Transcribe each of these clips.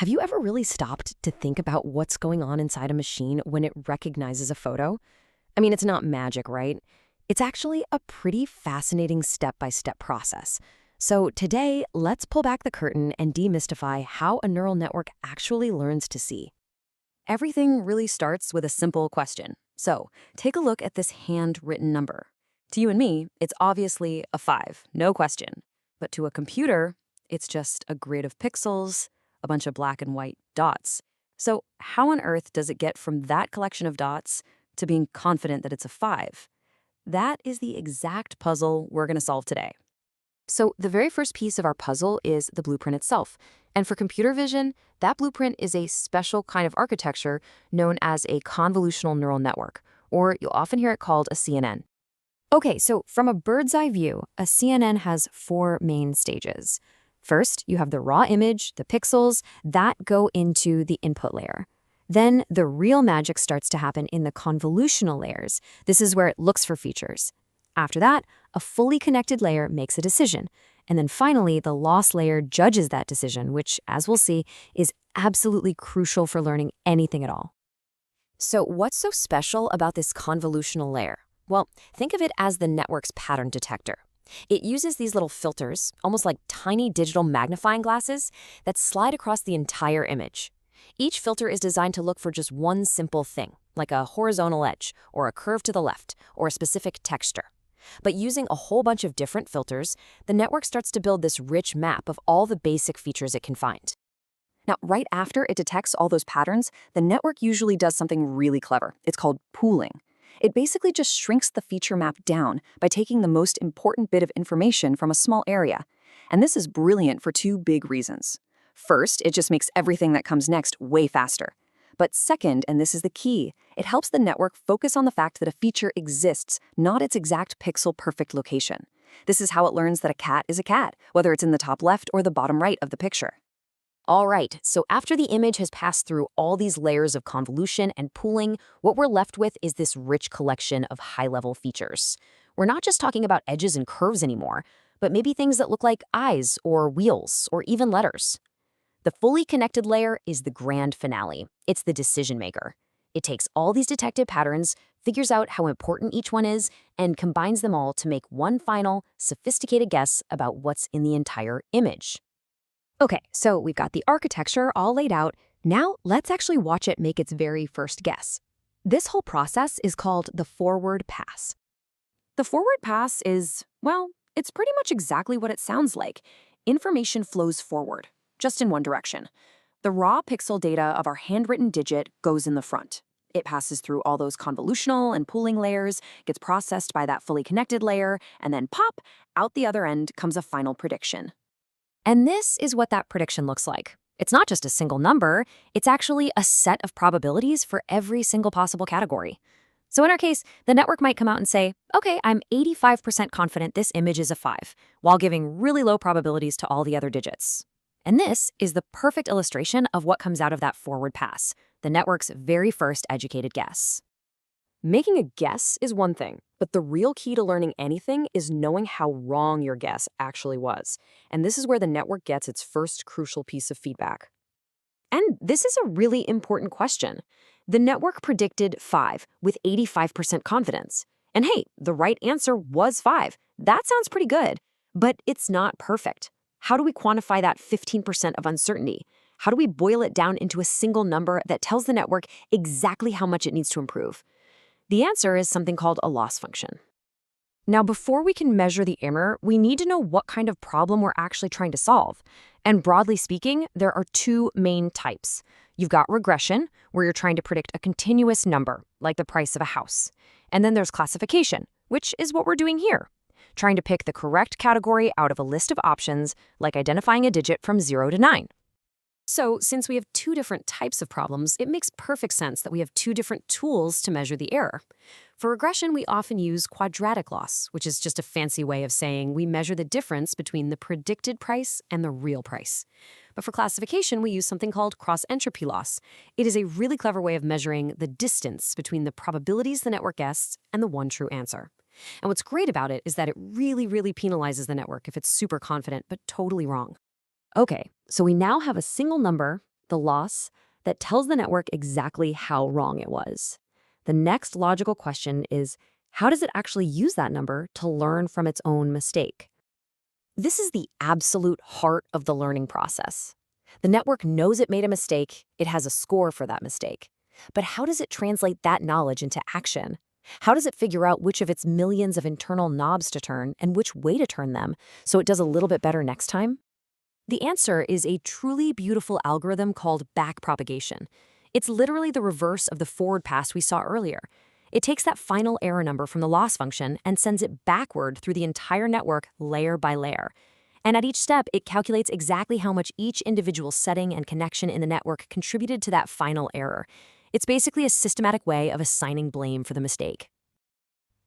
Have you ever really stopped to think about what's going on inside a machine when it recognizes a photo? I mean, it's not magic, right? It's actually a pretty fascinating step-by-step process. So today, let's pull back the curtain and demystify how a neural network actually learns to see. Everything really starts with a simple question. So take a look at this handwritten number. To you and me, it's obviously a 5, no question. But to a computer, it's just a grid of pixels, a bunch of black and white dots. So how on earth does it get from that collection of dots to being confident that it's a 5? That is the exact puzzle we're going to solve today. So the very first piece of our puzzle is the blueprint itself. And for computer vision, that blueprint is a special kind of architecture known as a convolutional neural network, or you'll often hear it called a CNN. Okay, so from a bird's eye view, a CNN has 4 main stages. First, you have the raw image, the pixels, that go into the input layer. Then the real magic starts to happen in the convolutional layers. This is where it looks for features. After that, a fully connected layer makes a decision. And then finally, the loss layer judges that decision, which, as we'll see, is absolutely crucial for learning anything at all. So what's so special about this convolutional layer? Well, think of it as the network's pattern detector. It uses these little filters, almost like tiny digital magnifying glasses, that slide across the entire image. Each filter is designed to look for just one simple thing, like a horizontal edge, or a curve to the left, or a specific texture. But using a whole bunch of different filters, the network starts to build this rich map of all the basic features it can find. Now, right after it detects all those patterns, the network usually does something really clever. It's called pooling. It basically just shrinks the feature map down by taking the most important bit of information from a small area. And this is brilliant for 2 big reasons. First, it just makes everything that comes next way faster. But second, and this is the key, it helps the network focus on the fact that a feature exists, not its exact pixel-perfect location. This is how it learns that a cat is a cat, whether it's in the top left or the bottom right of the picture. All right, so after the image has passed through all these layers of convolution and pooling, what we're left with is this rich collection of high-level features. We're not just talking about edges and curves anymore, but maybe things that look like eyes or wheels or even letters. The fully connected layer is the grand finale. It's the decision maker. It takes all these detected patterns, figures out how important each one is, and combines them all to make one final, sophisticated guess about what's in the entire image. Okay, so we've got the architecture all laid out. Now let's actually watch it make its very first guess. This whole process is called the forward pass. The forward pass is, well, it's pretty much exactly what it sounds like. Information flows forward, just in one direction. The raw pixel data of our handwritten digit goes in the front. It passes through all those convolutional and pooling layers, gets processed by that fully connected layer, and then pop, out the other end comes a final prediction. And this is what that prediction looks like. It's not just a single number, it's actually a set of probabilities for every single possible category. So in our case, the network might come out and say, okay, I'm 85% confident this image is a 5, while giving really low probabilities to all the other digits. And this is the perfect illustration of what comes out of that forward pass, the network's very first educated guess. Making a guess is one thing, but the real key to learning anything is knowing how wrong your guess actually was. And this is where the network gets its first crucial piece of feedback. And this is a really important question. The network predicted 5 with 85% confidence. And hey, the right answer was 5. That sounds pretty good, but it's not perfect. How do we quantify that 15% of uncertainty? How do we boil it down into a single number that tells the network exactly how much it needs to improve? The answer is something called a loss function. Now, before we can measure the error, we need to know what kind of problem we're actually trying to solve. And broadly speaking, there are 2 main types. You've got regression, where you're trying to predict a continuous number, like the price of a house. And then there's classification, which is what we're doing here, trying to pick the correct category out of a list of options, like identifying a digit from 0 to 9. So, since we have 2 different types of problems, it makes perfect sense that we have 2 different tools to measure the error. For regression, we often use quadratic loss, which is just a fancy way of saying we measure the difference between the predicted price and the real price. But for classification, we use something called cross-entropy loss. It is a really clever way of measuring the distance between the probabilities the network guessed and the one true answer. And what's great about it is that it really penalizes the network if it's super confident but totally wrong. Okay, so we now have a single number, the loss, that tells the network exactly how wrong it was. The next logical question is, how does it actually use that number to learn from its own mistake? This is the absolute heart of the learning process. The network knows it made a mistake, it has a score for that mistake. But how does it translate that knowledge into action? How does it figure out which of its millions of internal knobs to turn and which way to turn them so it does a little bit better next time? The answer is a truly beautiful algorithm called backpropagation. It's literally the reverse of the forward pass we saw earlier. It takes that final error number from the loss function and sends it backward through the entire network layer by layer. And at each step, it calculates exactly how much each individual setting and connection in the network contributed to that final error. It's basically a systematic way of assigning blame for the mistake.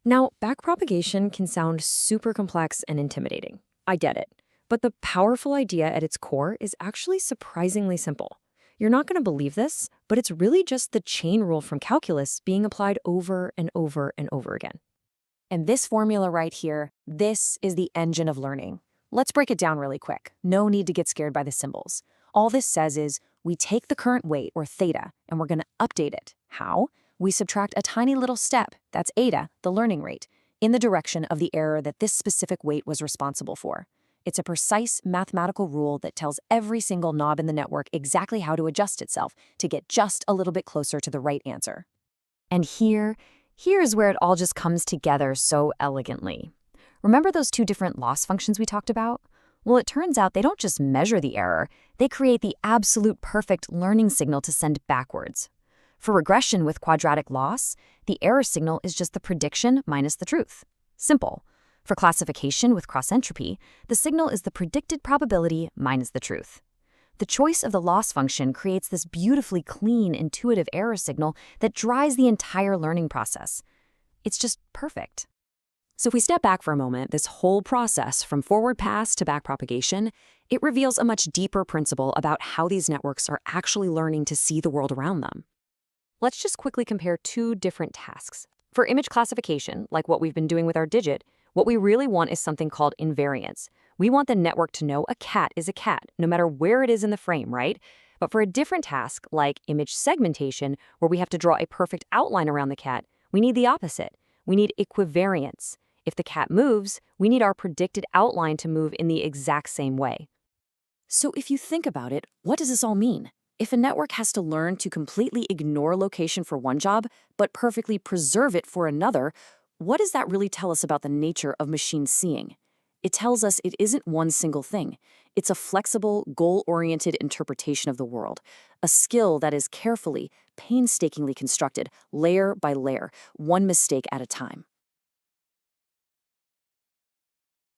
Now, backpropagation can sound super complex and intimidating. I get it. But the powerful idea at its core is actually surprisingly simple. You're not going to believe this, but it's really just the chain rule from calculus being applied over and over and over again. And this formula right here, this is the engine of learning. Let's break it down really quick. No need to get scared by the symbols. All this says is we take the current weight, or theta, and we're going to update it. How? We subtract a tiny little step, that's eta, the learning rate, in the direction of the error that this specific weight was responsible for. It's a precise mathematical rule that tells every single knob in the network exactly how to adjust itself to get just a little bit closer to the right answer. And here's where it all just comes together so elegantly. Remember those two different loss functions we talked about? Well, it turns out they don't just measure the error, they create the absolute perfect learning signal to send backwards. For regression with quadratic loss, the error signal is just the prediction minus the truth. Simple. For classification with cross entropy, the signal is the predicted probability minus the truth. The choice of the loss function creates this beautifully clean, intuitive error signal that drives the entire learning process. It's just perfect. So if we step back for a moment, this whole process from forward pass to backpropagation, it reveals a much deeper principle about how these networks are actually learning to see the world around them. Let's just quickly compare two different tasks. For image classification, like what we've been doing with our digit, what we really want is something called invariance. We want the network to know a cat is a cat, no matter where it is in the frame, right? But for a different task, like image segmentation, where we have to draw a perfect outline around the cat, we need the opposite. We need equivariance. If the cat moves, we need our predicted outline to move in the exact same way. So if you think about it, what does this all mean? If a network has to learn to completely ignore location for one job, but perfectly preserve it for another, what does that really tell us about the nature of machine seeing? It tells us it isn't one single thing. It's a flexible, goal-oriented interpretation of the world, a skill that is carefully, painstakingly constructed, layer by layer, one mistake at a time.